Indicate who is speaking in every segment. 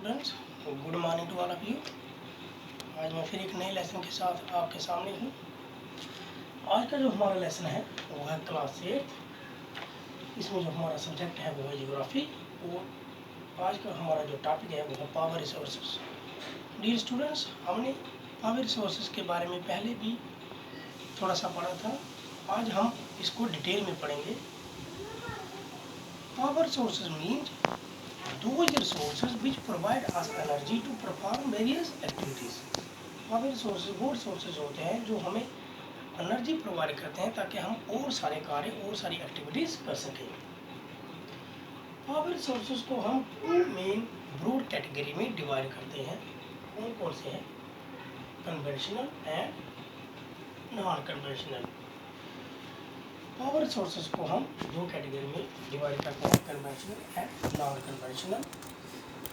Speaker 1: Students, good morning to all of you. आज मैं फिर एक नए लेसन के साथ आपके सामने हूँ। आज का जो हमारा लेसन है वो है क्लास 8। इसमें जो हमारा सब्जेक्ट है वो है ज्योग्राफी और आज का हमारा जो टॉपिक है वो है पावर रिसोर्सेज। डियर स्टूडेंट्स, हमने पावर रिसोर्सेज के बारे में पहले भी थोड़ा सा पढ़ा था। आज हम इसको डिटेल में पढ़ेंगे। Power sources means those resources which provide us energy to perform various activities. Power resources वो रिसोर्सेज होते हैं जो हमें एनर्जी प्रोवाइड करते हैं ताकि हम और सारे कार्य और सारी एक्टिविटीज कर सकें। पावर रिसोर्सेज को हम टू मेन ब्रॉड कैटेगरी में डिवाइड करते हैं। कौन कौन से हैं? Conventional and non conventional. Power resources को हम दो कैटेगरी में डिवाइड करते हैं, conventional and non conventional.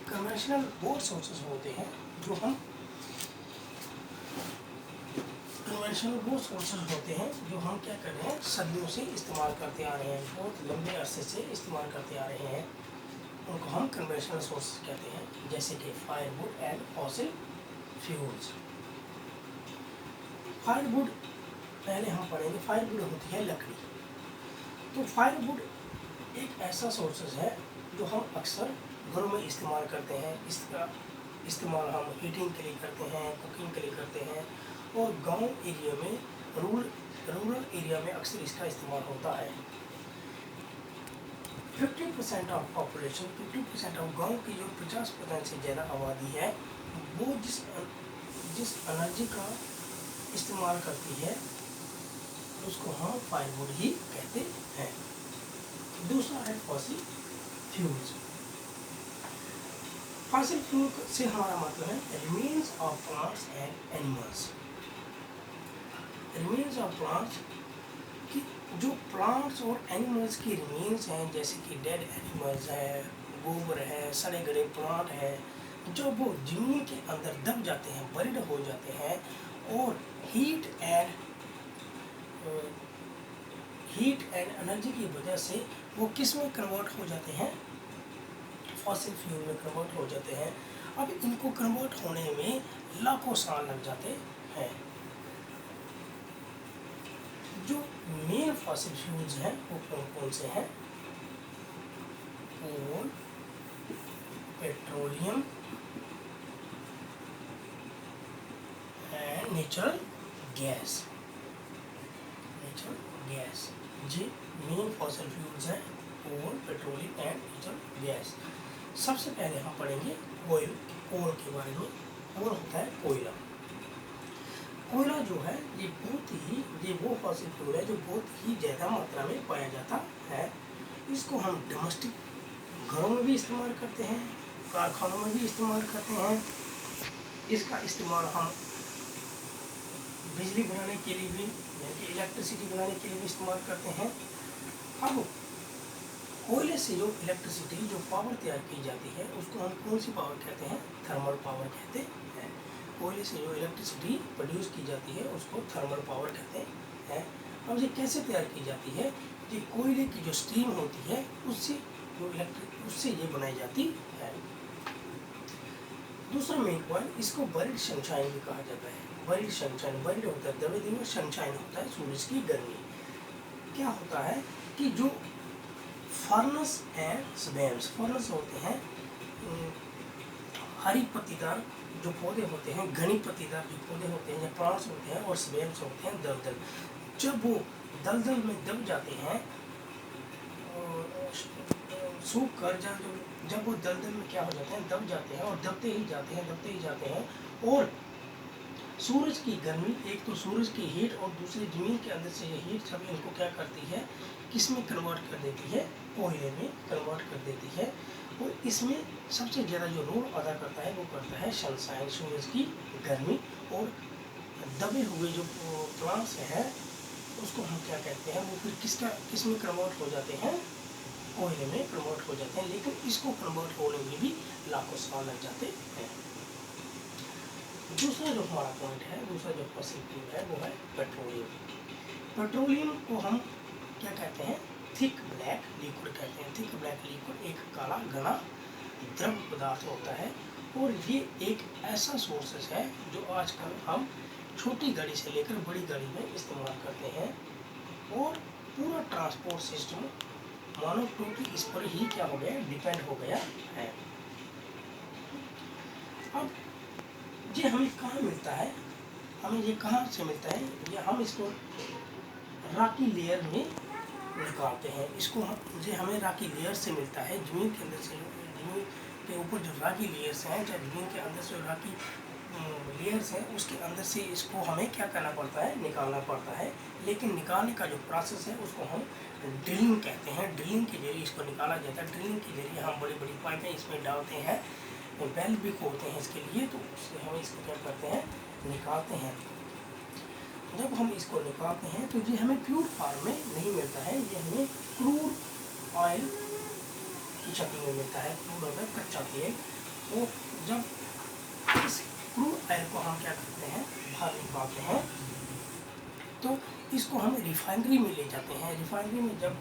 Speaker 1: Conventional वो रिसोर्सेज होते हैं जो हम क्या कर रहे हैं, सदियों से इस्तेमाल करते आ रहे हैं, बहुत लंबे अरसे से इस्तेमाल करते आ रहे हैं। उनको हम कन्वेंशनल सोर्सेज कहते हैं, जैसे कि firewood and fossil fuels. Firewood पहले हम पढ़ेंगे। फायरवुड होती है लकड़ी। तो फायरवुड एक ऐसा सोर्सेज है जो हम अक्सर घरों में इस्तेमाल करते हैं। इसका इस्तेमाल हम हीटिंग के लिए करते हैं, कुकिंग के लिए करते हैं और गांव एरिया में, रूरल एरिया में अक्सर इसका इस्तेमाल होता है। 50% ऑफ पॉपुलेशन, 50% ऑफ गांव की जो 50% से ज़्यादा आबादी है वो जिस एनर्जी का इस्तेमाल करती है उसको हम फायरवुड ही कहते हैं। दूसरा है फॉसिल फ्यूल्स। फॉसिल फ्यूल से हमारा मतलब है remains of plants and animals. Remains of plants की जो प्लांट्स और एनिमल्स की रिमेन्स हैं, जैसे कि डेड एनिमल्स है, गोबर है, सड़े गले प्लांट है, जो वो जमीन के अंदर दब जाते हैं, बरिड हो जाते हैं और हीट एंड एनर्जी की वजह से वो किस में कन्वर्ट हो जाते हैं? फॉसिल फ्यूल में कन्वर्ट हो जाते हैं। अब इनको कन्वर्ट होने में लाखों साल लग जाते हैं। जो मेन फॉसिल फ्यूल्स हैं वो कौन कौन से हैं? Coal, petroleum and natural gas. जी मेन फॉसिल फ्यूल्स हैं coal, petroleum and natural gas. सबसे पहले हम पढ़ेंगे कोल के बारे में। कोल होता है कोयला। कोयला जो है ये वो फॉसिल फ्यूल है जो बहुत ही ज़्यादा मात्रा में पाया जाता है। इसको हम डोमेस्टिक घरों में भी इस्तेमाल करते हैं, कारखानों में भी इस्तेमाल करते हैं। इसका इस्तेमाल हम बिजली बनाने के लिए भी, इलेक्ट्रिसिटी बनाने के लिए भी इस्तेमाल करते हैं। अब कोयले से जो इलेक्ट्रिसिटी, जो पावर तैयार की जाती है उसको हम कौन सी पावर कहते हैं? थर्मल पावर कहते हैं। कोयले से जो इलेक्ट्रिसिटी प्रोड्यूस की जाती है उसको थर्मल पावर कहते हैं। अब ये कैसे तैयार की जाती है? ये कोयले की जो स्टीम होती है उससे ये बनाई जाती है। दूसरा मेन पॉइंट, इसको बरिड सनशाइन भी कहा जाता है। बरिड सनशाइन, बरिड होता है दबे दिन में, सनशाइन होता है सूरज की गर्मी। क्या होता है कि जो फर्नस एंड स्वेम्स, फर्नस होते हैं हरी पत्तीदार जो पौधे होते हैं, घनी पत्तीदार जो पौधे होते हैं या प्लांट्स होते हैं, और स्वेम्स होते हैं दलदल। जब वो दलदल में दब जाते हैं, सूख कर जब वो दलदल में क्या हो जाते हैं, दब जाते हैं और दबते ही जाते हैं और सूरज की गर्मी, एक तो सूरज की हीट और दूसरी जमीन के अंदर से ये हीट सब इनको क्या करती है, किस में कन्वर्ट कर देती है? कोयले में कन्वर्ट कर देती है। और इसमें सबसे ज़्यादा जो रोल अदा करता है वो करता है सनशाइन, सूरज की गर्मी। और दबे हुए जो प्लांट्स हैं उसको हम क्या कहते हैं, वो फिर किस में कन्वर्ट हो जाते हैं? कोयले में कन्वर्ट हो जाते हैं। लेकिन इसको कन्वर्ट होने में भी लाखों साल लग जाते हैं। दूसरा जो हमारा पॉइंट है, दूसरा जो फॉसिल फ्यूल है वो है पेट्रोलियम। पेट्रोलियम को हम क्या कहते हैं? थिक ब्लैक लिक्विड कहते हैं। थिक ब्लैक लिक्विड एक काला घना द्रव पदार्थ होता है और ये एक ऐसा सोर्सेस है जो आजकल हम छोटी गाड़ी से लेकर बड़ी गाड़ी में इस्तेमाल करते हैं, और पूरा ट्रांसपोर्ट सिस्टम मानो टोटली इस पर ही क्या हो गया, डिपेंड हो गया है। अब ये हमें कहाँ मिलता है, हमें ये कहाँ से मिलता है, ये हम इसको राकी लेयर में निकालते हैं। इसको ये हमें राकी लेयर से मिलता है, जमीन के अंदर से, जमीन के ऊपर जो राकी लेयर्स हैं, चाहे जमीन के अंदर से राकी लेयर्स हैं, उसके अंदर से इसको हमें क्या करना पड़ता है, निकालना पड़ता है। लेकिन निकालने का जो प्रोसेस है उसको हम ड्रिलिंग कहते हैं। ड्रिलिंग के जरिए इसको निकाला जाता है। ड्रिलिंग के जरिए हम बड़ी बड़ी पाइपें इसमें डालते हैं, बेल भी खोलते हैं इसके लिए, तो उससे हम इसको क्या करते हैं, निकालते हैं। जब हम इसको निकालते हैं तो ये हमें प्योर फॉर्म में नहीं मिलता है, ये हमें क्रूड ऑयल की शक्ल में मिलता है, क्रूड ऑयल कच्चा तेल। तो जब इस क्रूड ऑयल को हम क्या करते हैं, बाहर निकालते हैं, तो इसको हम रिफाइनरी में ले जाते हैं। रिफाइनरी में जब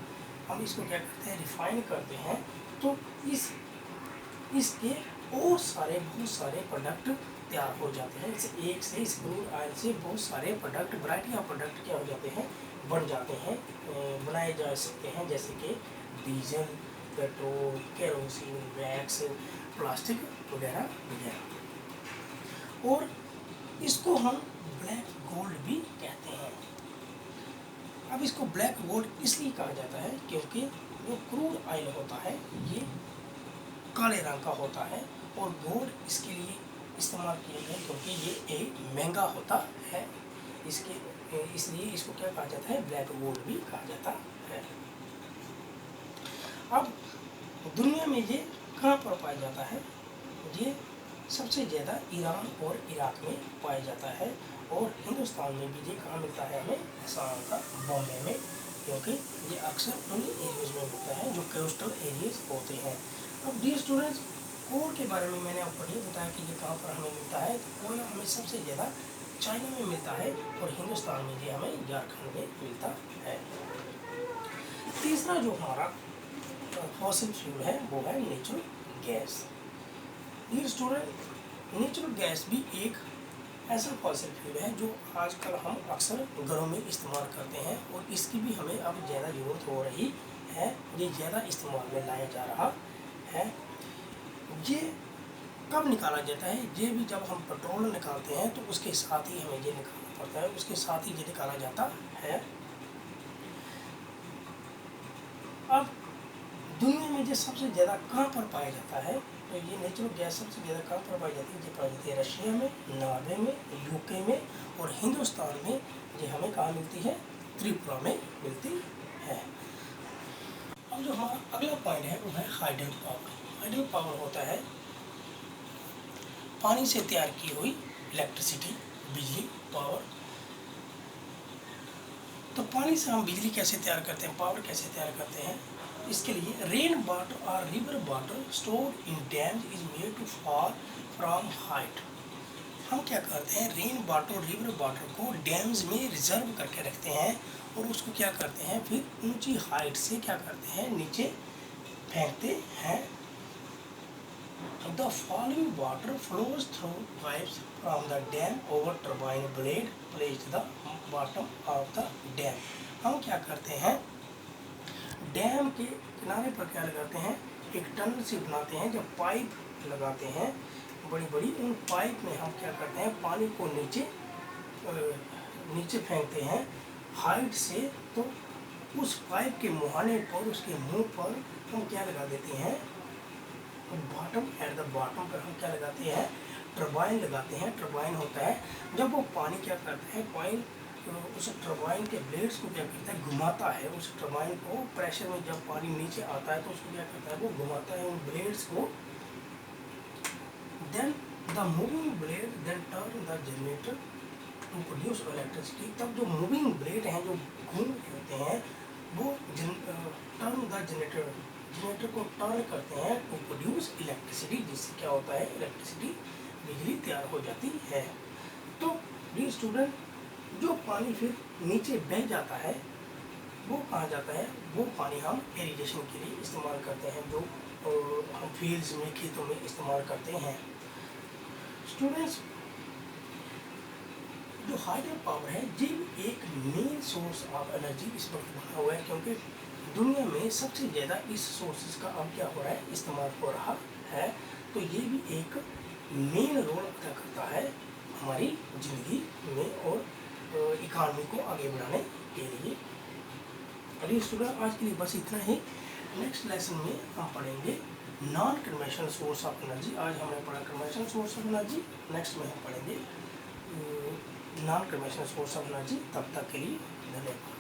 Speaker 1: हम इसको क्या करते हैं, रिफाइन करते हैं, तो इसके और बहुत सारे प्रोडक्ट तैयार हो जाते हैं। एक से इस क्रूड ऑयल से बहुत सारे प्रोडक्ट, वैरायटी ऑफ प्रोडक्ट क्या हो जाते हैं, बन जाते हैं, बनाए जा सकते हैं, जैसे कि diesel, petrol, kerosene, wax, plastic वगैरह वगैरह। और इसको हम ब्लैक गोल्ड भी कहते हैं। अब इसको ब्लैक गोल्ड इसलिए कहा जाता है क्योंकि जो क्रूड ऑयल होता है ये काले रंग का होता है, और गोल्ड इसके लिए इस्तेमाल किया गया क्योंकि ये एक महंगा होता है, इसलिए इसको क्या कहा जाता है, ब्लैक गोल्ड भी कहा जाता है। अब दुनिया में ये कहाँ पर पाया जाता है, ये सबसे ज़्यादा ईरान और इराक में पाया जाता है, और हिंदुस्तान में भी ये कहाँ मिलता है, हमें आसाम का बॉम्बे में, क्योंकि ये अक्सर उन एरियाज में मिलता है जो कोस्टल एरियाज होते हैं। अब डियर स्टूडेंट्स, कोल के बारे में मैंने आपको ये बताया कि ये कहाँ पर हमें मिलता है। तो कोयला हमें सबसे ज़्यादा चाइना में मिलता है, और हिंदुस्तान में ये हमें झारखंड में मिलता है। तीसरा जो हमारा फॉसिल फ्यूल है वो है natural gas. Dear student, natural gas भी एक ऐसा फॉसिल फ्यूल है जो आजकल हम अक्सर घरों में इस्तेमाल करते हैं, और इसकी भी हमें अब ज़्यादा ज़रूरत हो रही है, ये ज़्यादा इस्तेमाल में लाया जा रहा है। ये कब निकाला जाता है, ये भी जब हम पेट्रोल निकालते हैं तो उसके साथ ही हमें ये निकालना पड़ता है, उसके साथ ही ये निकाला जाता है। अब दुनिया में ये सबसे ज़्यादा कहाँ पर पाया जाता है, तो ये नेचुरल गैस सबसे ज़्यादा कहाँ पर पाई जाती है, ये पाई जाती है रशिया में, नॉर्वे में, यूके में, और हिंदुस्तान में ये हमें कहाँ मिलती है, त्रिपुरा में मिलती है। अब जो हमारा अगला पॉइंट है वो है हाइडल पावर। हाइडल पावर होता है पानी से तैयार की हुई इलेक्ट्रिसिटी, बिजली पावर। तो पानी से हम बिजली कैसे तैयार करते हैं, पावर कैसे तैयार करते हैं, इसके लिए रेन वाटर और river water stored in dams is made to fall from height. हम क्या करते हैं, रेन वाटर और रिवर वाटर को डैम्स में रिजर्व करके रखते हैं, और उसको क्या करते हैं, फिर ऊंची हाइट से क्या करते हैं, नीचे फेंकते हैं। The falling water flows through pipes from the dam over turbine blade placed the bottom of the dam। हम क्या करते हैं, डैम के किनारे पर क्या लगाते हैं, एक टनल से बनाते हैं, जब पाइप लगाते हैं बड़ी बड़ी, उन पाइप में हम क्या करते हैं, पानी को नीचे फेंकते हैं हाइट से। तो उस पाइप के मुहाने पर, उसके मुंह पर हम क्या लगा देते हैं, बॉटम, एट द बॉटम पर हम क्या लगाते हैं, टर्बाइन लगाते हैं। टर्बाइन होता है जब वो पानी क्या करता है, पानी उस टर्बाइन के ब्लेड्स को क्या करता है, घुमाता है। उस टर्बाइन को प्रेशर में जब पानी नीचे आता है तो उसको क्या करता है, वो घुमाता है उन ब्लेड्स को। Then the moving blade then turn the generator to produce electricity. तब जो मूविंग ब्लेड हैं, जो घूम होते हैं, वो टर्न द जनरेटर को टर्न करते हैं टू प्रोड्यूस इलेक्ट्रिसिटी, जिससे क्या होता है, इलेक्ट्रिसिटी, बिजली तैयार हो जाती है। तो डियर स्टूडेंट, जो पानी फिर नीचे बह जाता है वो कहाँ जाता है, वो पानी हम इरिगेशन के लिए इस्तेमाल करते हैं, जो हम फील्ड्स में, खेतों में इस्तेमाल करते हैं। स्टूडेंट्स, जो हाइड्रो पावर है ये एक मेन सोर्स ऑफ एनर्जी इस वक्त बना हुआ है, क्योंकि दुनिया में सबसे ज़्यादा इस सोर्सेज का अब क्या हो रहा है, इस्तेमाल हो रहा है। तो ये भी एक मेन रोल अदा करता है हमारी ज़िंदगी में और इकानमी को आगे बढ़ाने के लिए। अभी स्टूडेंट आज के लिए बस इतना ही। नेक्स्ट लेसन में हम पढ़ेंगे non conventional source of energy. आज हमने पढ़ा conventional source of energy, next में हम पढ़ेंगे non conventional source of energy. तब तक के लिए धन्यवाद।